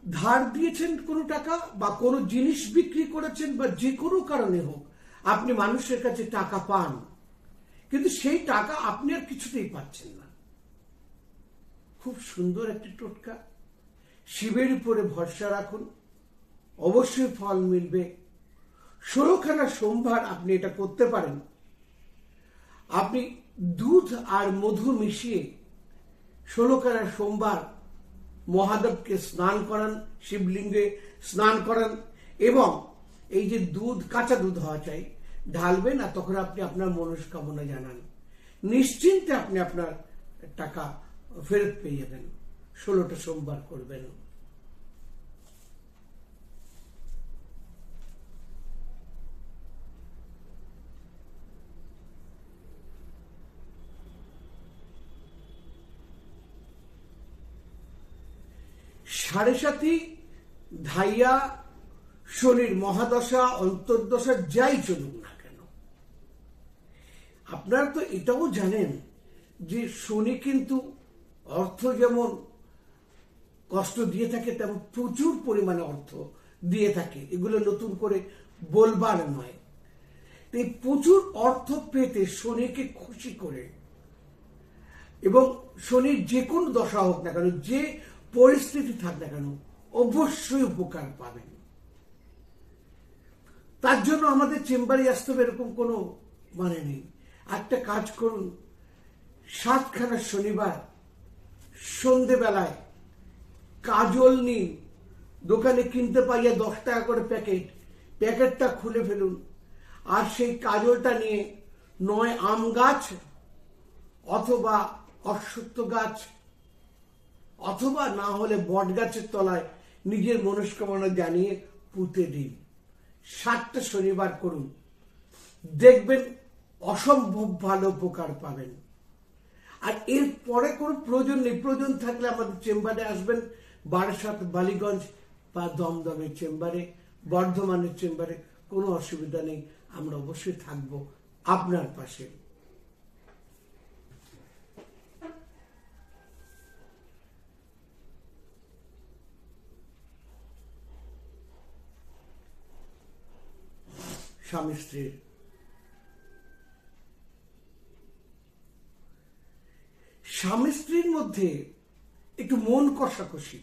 ধার দিয়েছেন কোনো টাকা বা কোনো জিনিস বিক্রি করেছেন বা যে কোনো কারণে হোক আপনি মানুষের কাছে টাকা পান, কিন্তু সেই টাকা আপনি আর কিছুতেই পাচ্ছেন না। খুব সুন্দর একটি টোটকা। শিবের উপরে ভরসা রাখুন, অবশ্যই ফল মিলবে। 16খানা সোমবার আপনি এটা করতে পারেন। আপনি দুধ আর মধু মিশিয়ে 16খানা সোমবার মহাদেবকে স্নান করান, শিবলিঙ্গে স্নান করান, এবং এই যে দুধ, কাঁচা দুধ হওয়া চাই, ঢালবেন, আর তখন আপনি আপনার মনস্কামনা জানান। নিশ্চিন্তে আপনি আপনার টাকা ফেরত পেয়ে যাবেন। 16টা সোমবার করবেন। সাড়ে সাথী, ধাইয়া, শনির মহাদশা, অন্তর্দশা যাই চলুক না কেন, আপনারা তো এটাও জানেন যে শনি কিন্তু অর্থ যেমন কষ্ট দিয়ে থাকে, তেমন প্রচুর পরিমাণে অর্থ দিয়ে থাকে। এগুলো নতুন করে বলবার নয়। এই প্রচুর অর্থ পেতে শনিকে খুশি করে, এবং শনির যে কোনো দশা হোক না কেন, যে পরিস্থিতি থাক না কেন, অবশ্যই উপকার পাবেন। তার জন্য আমাদের চেম্বারে আসতে হবে এরকম কোনো মানে নেই। একটা কাজ করুন, 7খানা শনিবার সন্ধেবেলায় কাজল নিন, দোকানে কিনতে পাইয়া 10 টাকা করে প্যাকেটটা খুলে ফেলুন, আর সেই কাজলটা নিয়ে নয় আম গাছ অথবা অশ্বত্থ গাছ অথবা না হলে বট গাছের তলায় নিজের মনস্কামনা জানিয়ে পুঁতে দিন। 7টা শনিবার করুন, দেখবেন অসম্ভব ভালো উপকার পাবেন। আর এর পরে কোনো প্রয়োজন নেই। প্রয়োজন থাকলে আমাদের চেম্বারে আসবেন, বারাসাত, বালিগঞ্জ বা দমদমের চেম্বারে, বর্ধমানের চেম্বারে, কোনো অসুবিধা নেই। আমরা অবশ্যই থাকবো আপনার পাশে। স্বামী স্ত্রীর মধ্যে একটু মন কষাকষি,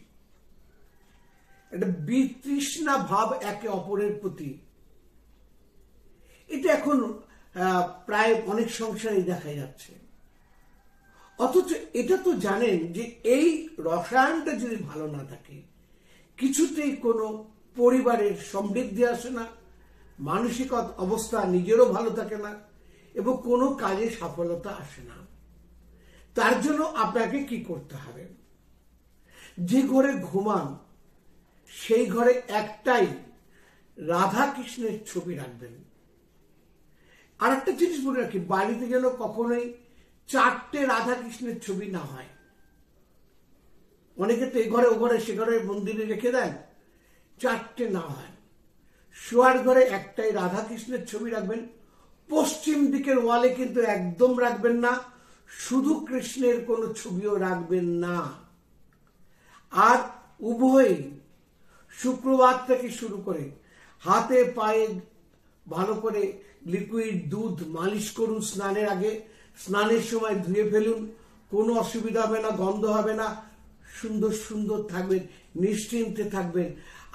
একটা বিতৃষ্ণা ভাব একে অপরের প্রতি, এটা এখন প্রায় অনেক সংসারেই দেখা যাচ্ছে। অথচ এটা তো জানেন যে এই রসায়নটা যদি ভালো না থাকে, কিছুতেই কোনো পরিবারের সমৃদ্ধি আসে না, মানসিক অবস্থা নিজেরও ভালো থাকে না, এবং কোনো কাজে সফলতা আসে না। তার জন্য আপনাকে কি করতে হবে? যে ঘরে ঘুমান সেই ঘরে একটাই রাধা কৃষ্ণের ছবি রাখবেন। আর একটা জিনিস বলে রাখি, বাড়িতে যেন কখনোই 4টে রাধা কৃষ্ণের ছবি না হয়। অনেকে তো এ ঘরে ও ঘরে সে ঘরে মন্দিরে রেখে দেন, 4টে না হয়। শোয়ার ঘরে একটাই রাধা কৃষ্ণের ছবি রাখবেন। পশ্চিম দিকের ওয়ালে কিন্তু একদম রাখবেন না, শুধু কৃষ্ণের কোনো ছবিও রাখবেন না। আর উভয়ই শুক্রবার থেকে শুরু করে হাতে পায়ে ভালো করে লিকুইড দুধ মালিশ করুন স্নানের আগে, স্নানের সময় ধুয়ে ফেলুন, কোনো অসুবিধা হবে না, গন্ধ হবে না, সুন্দর সুন্দর থাকবেন, নিশ্চিন্তে থাকবেন।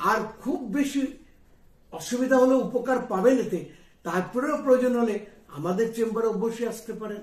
আর খুব বেশি অসুবিধা হলে উপকার পাবেন এতে, তারপরেও প্রয়োজন হলে আমাদের চেম্বারে অবশ্যই আসতে পারেন।